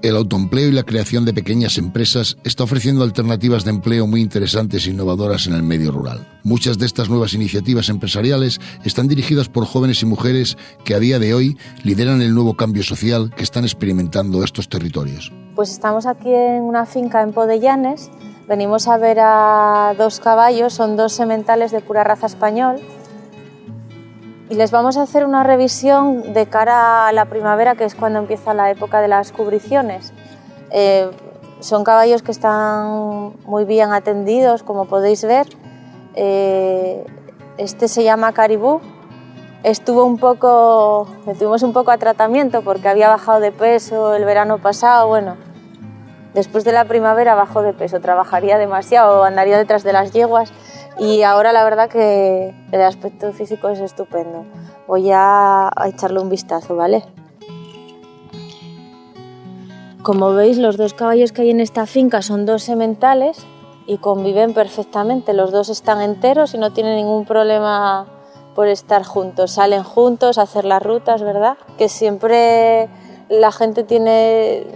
El autoempleo y la creación de pequeñas empresas está ofreciendo alternativas de empleo muy interesantes e innovadoras en el medio rural. Muchas de estas nuevas iniciativas empresariales están dirigidas por jóvenes y mujeres que a día de hoy lideran el nuevo cambio social que están experimentando estos territorios. Pues estamos aquí en una finca en Podellanes. Venimos a ver a 2 caballos, son 2 sementales de pura raza español. Y les vamos a hacer una revisión de cara a la primavera, que es cuando empieza la época de las cubriciones. Son caballos que están muy bien atendidos, como podéis ver. Este se llama Caribú. Le tuvimos un poco a tratamiento porque había bajado de peso el verano pasado. Bueno, después de la primavera bajó de peso, trabajaría demasiado, andaría detrás de las yeguas. Y ahora la verdad que el aspecto físico es estupendo. Voy a echarle un vistazo, ¿vale? Como veis, los 2 caballos que hay en esta finca son 2 sementales y conviven perfectamente. Los 2 están enteros y no tienen ningún problema por estar juntos. Salen juntos a hacer las rutas, ¿verdad? Que siempre la gente tiene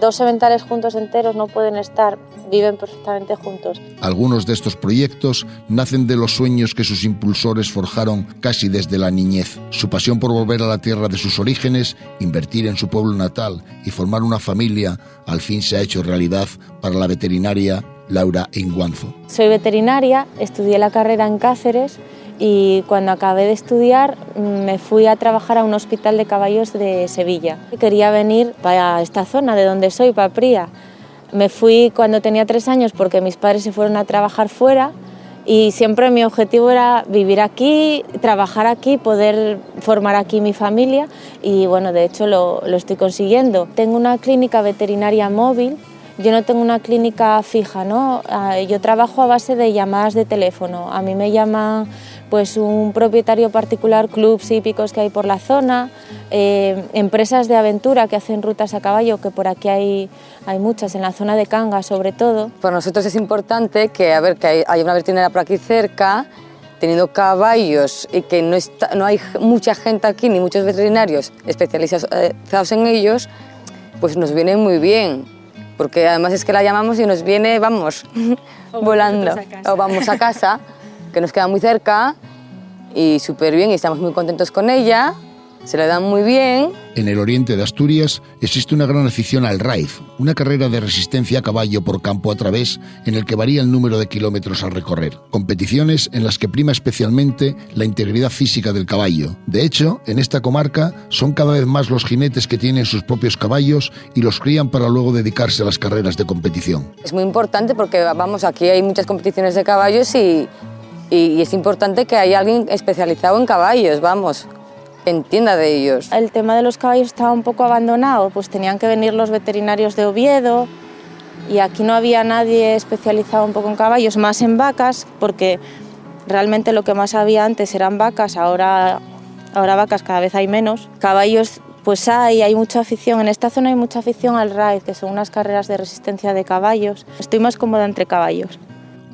2 sementales juntos enteros, no pueden estar, viven perfectamente juntos. Algunos de estos proyectos nacen de los sueños que sus impulsores forjaron casi desde la niñez. Su pasión por volver a la tierra de sus orígenes, invertir en su pueblo natal y formar una familia, al fin se ha hecho realidad para la veterinaria Laura Inguanzo. Soy veterinaria, estudié la carrera en Cáceres y cuando acabé de estudiar me fui a trabajar a un hospital de caballos de Sevilla. Quería venir para esta zona de donde soy, para Pría. Me fui cuando tenía 3 años porque mis padres se fueron a trabajar fuera y siempre mi objetivo era vivir aquí, trabajar aquí, poder formar aquí mi familia y bueno, de hecho lo estoy consiguiendo. Tengo una clínica veterinaria móvil. Yo no tengo una clínica fija, ¿no? Yo trabajo a base de llamadas de teléfono. A mí me llama pues un propietario particular, clubs hípicos que hay por la zona, empresas de aventura que hacen rutas a caballo, que por aquí hay muchas, en la zona de Cangas sobre todo. Para nosotros es importante que hay una veterinaria por aquí cerca, teniendo caballos y que no hay mucha gente aquí, ni muchos veterinarios especializados en ellos, pues nos viene muy bien. Porque además es que la llamamos y nos viene, vamos, volando. O vamos a casa, que nos queda muy cerca y súper bien y estamos muy contentos con ella, se le dan muy bien. En el oriente de Asturias existe una gran afición al raid, una carrera de resistencia a caballo por campo a través en el que varía el número de kilómetros a recorrer. Competiciones en las que prima especialmente la integridad física del caballo. De hecho, en esta comarca son cada vez más los jinetes que tienen sus propios caballos y los crían para luego dedicarse a las carreras de competición. Es muy importante porque, vamos, aquí hay muchas competiciones de caballos y es importante que haya alguien especializado en caballos, vamos, que entienda de ellos. El tema de los caballos estaba un poco abandonado, pues tenían que venir los veterinarios de Oviedo y aquí no había nadie especializado un poco en caballos, más en vacas, porque realmente lo que más había antes eran vacas, ahora vacas cada vez hay menos. Caballos pues hay mucha afición, en esta zona hay mucha afición al raid, que son unas carreras de resistencia de caballos. Estoy más cómoda entre caballos.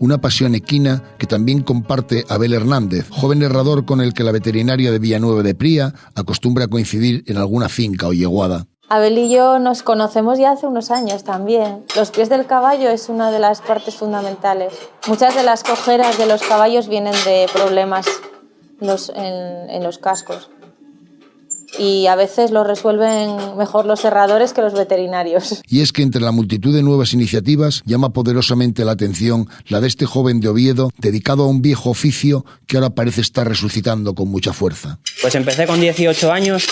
Una pasión equina que también comparte Abel Hernández, joven herrador con el que la veterinaria de Villanueva de Pría acostumbra a coincidir en alguna finca o yeguada. Abel y yo nos conocemos ya hace unos años también. Los pies del caballo es una de las partes fundamentales. Muchas de las cojeras de los caballos vienen de problemas en los cascos. Y a veces lo resuelven mejor los herradores que los veterinarios. Y es que entre la multitud de nuevas iniciativas llama poderosamente la atención la de este joven de Oviedo, dedicado a un viejo oficio que ahora parece estar resucitando con mucha fuerza. Pues empecé con 18 años,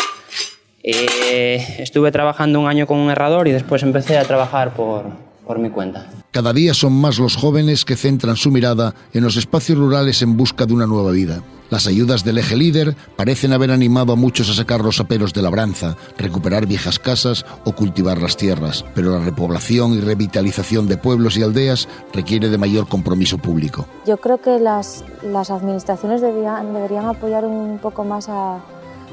estuve trabajando un año con un herrador y después empecé a trabajar por mi cuenta. Cada día son más los jóvenes que centran su mirada en los espacios rurales en busca de una nueva vida. Las ayudas del Eje Líder parecen haber animado a muchos a sacar los aperos de labranza, recuperar viejas casas o cultivar las tierras. Pero la repoblación y revitalización de pueblos y aldeas requiere de mayor compromiso público. Yo creo que las administraciones deberían apoyar un poco más a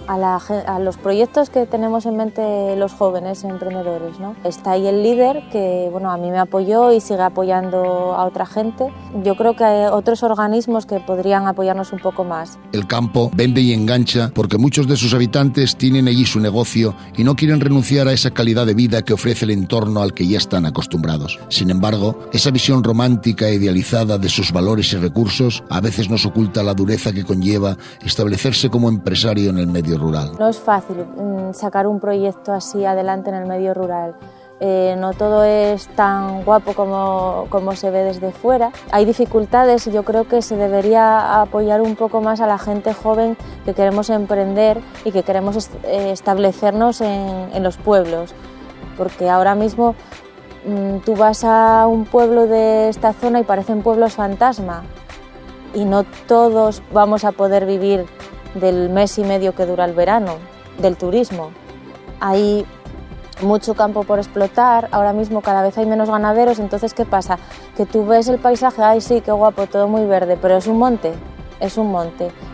a los proyectos que tenemos en mente los jóvenes emprendedores, ¿no? Está ahí el líder que, bueno, a mí me apoyó y sigue apoyando a otra gente. Yo creo que hay otros organismos que podrían apoyarnos un poco más. El campo vende y engancha porque muchos de sus habitantes tienen allí su negocio y no quieren renunciar a esa calidad de vida que ofrece el entorno al que ya están acostumbrados. Sin embargo, esa visión romántica e idealizada de sus valores y recursos a veces nos oculta la dureza que conlleva establecerse como empresario en el medio rural. No es fácil sacar un proyecto así adelante en el medio rural. No todo es tan guapo como se ve desde fuera. Hay dificultades y yo creo que se debería apoyar un poco más a la gente joven que queremos emprender y que queremos establecernos en los pueblos. Porque ahora mismo tú vas a un pueblo de esta zona y parecen pueblos fantasma. Y no todos vamos a poder vivir del mes y medio que dura el verano, del turismo. Hay mucho campo por explotar, ahora mismo cada vez hay menos ganaderos, entonces ¿qué pasa? Que tú ves el paisaje, ay sí, qué guapo, todo muy verde, pero es un monte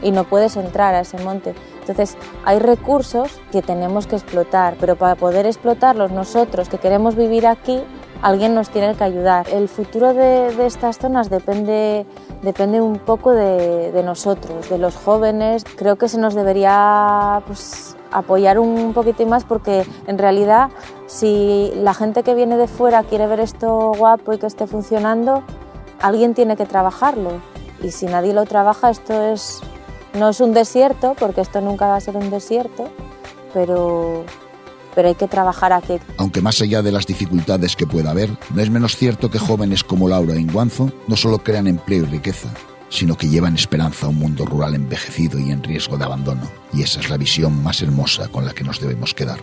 y no puedes entrar a ese monte. Entonces hay recursos que tenemos que explotar, pero para poder explotarlos nosotros que queremos vivir aquí, alguien nos tiene que ayudar. El futuro de estas zonas depende un poco de nosotros, de los jóvenes. Creo que se nos debería apoyar un poquito más porque en realidad si la gente que viene de fuera quiere ver esto guapo y que esté funcionando, alguien tiene que trabajarlo. Y si nadie lo trabaja, no es un desierto, porque esto nunca va a ser un desierto, pero hay que trabajar aquí. Aunque más allá de las dificultades que pueda haber, no es menos cierto que jóvenes como Laura Inguanzo no solo crean empleo y riqueza, sino que llevan esperanza a un mundo rural envejecido y en riesgo de abandono. Y esa es la visión más hermosa con la que nos debemos quedar.